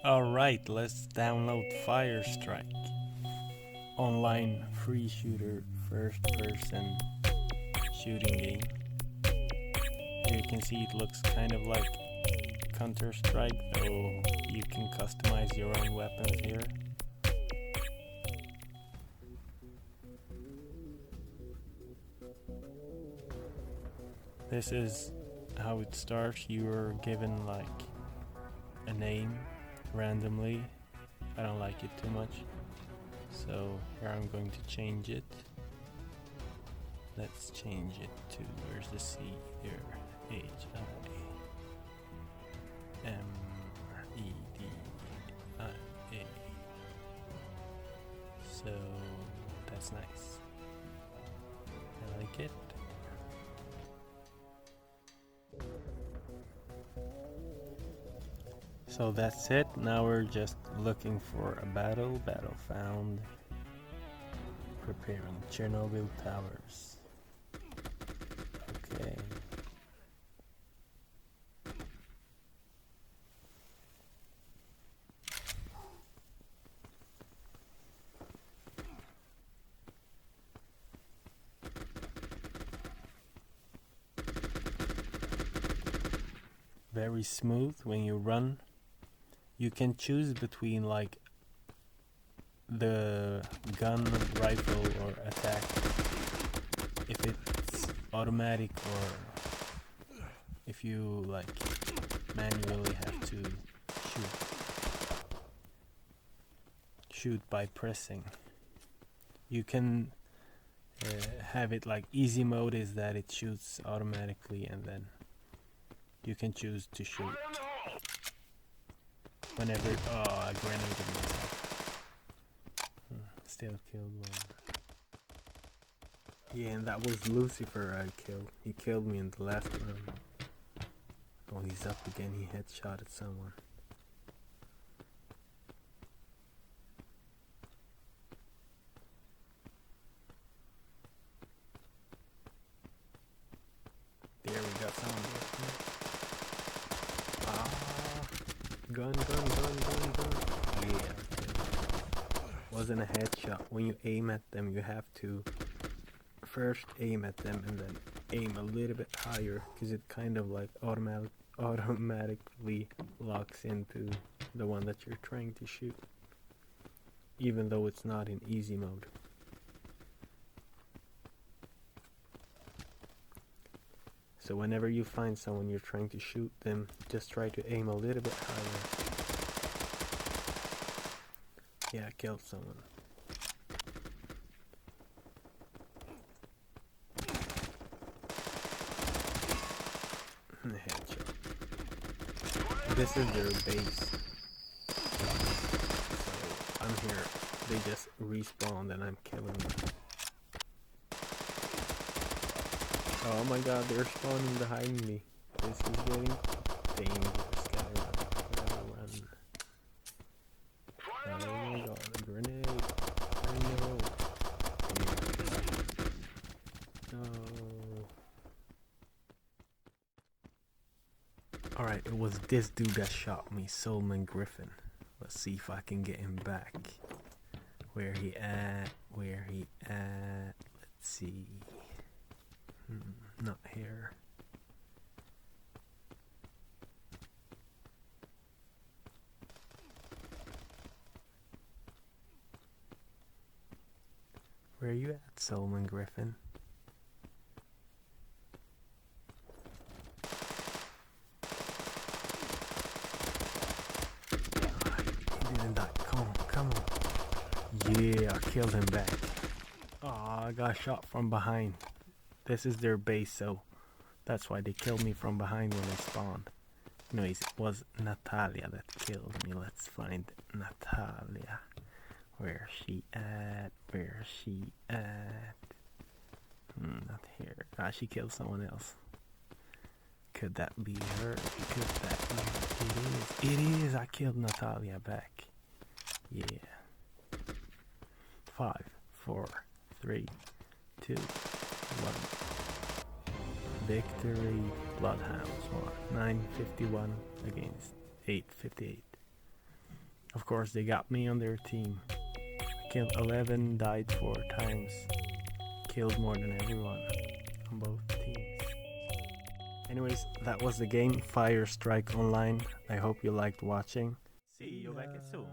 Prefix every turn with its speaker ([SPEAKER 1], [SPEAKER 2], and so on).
[SPEAKER 1] Alright, let's download Firestrike. Online free shooter first person shooting game. Here you can see it looks kind of like Counter Strike, though you can customize your own weapons here. This is how it starts. You are given like a name randomly. I don't like it too much, so here I'm going to change it. Let's change it to, where's the C there? H-I-M-E-D-I-A. So that's nice. I like it. So that's it. Now we're just looking for a battle. Battle found. Preparing Chernobyl Towers. Okay. Very smooth when you run. You can choose between like the gun, rifle, or attack, if it's automatic or if you like manually have to shoot by pressing. You can have it like easy mode is that it shoots automatically, and then you can choose to shoot whenever. Oh, I grenaded myself. Still killed one. Yeah, and that was Lucifer I killed. He killed me in the last round. Oh, he's up again. He headshotted someone. There we got someone. Gun. Yeah. Wasn't a headshot. When you aim at them, you have to first aim at them and then aim a little bit higher, because it kind of like automatically locks into the one that you're trying to shoot, even though it's not in easy mode. So whenever you find someone you're trying to shoot them, just try to aim a little bit higher. Yeah, I killed someone. Headshot. This is their base. So I'm here. They just respawned and I'm killing them. Oh my god, they're spawning behind me. This is getting dangerous. Gotta run. Oh my god, a grenade. I know. No. Alright, it was this dude that shot me, Solomon Griffin. Let's see if I can get him back. Where he at? Let's see. Not here. Where are you at, Solomon Griffin? He didn't die. Come on. Yeah, I killed him back. Oh, I got shot from behind. This is their base, so that's why they killed me from behind when they spawned. Anyways, it was Natalia that killed me. Let's find Natalia. Where's she at? Not here. Ah, she killed someone else. Could that be her? Could that be her? It is. I killed Natalia back. Yeah. 5, 4, 3, 2, 1. Victory. Bloodhounds. 951 against 858. Of course, they got me on their team. Killed 11, died 4 times. Killed more than everyone on both teams. Anyways, that was the game, Fire Strike Online. I hope you liked watching. See you back soon.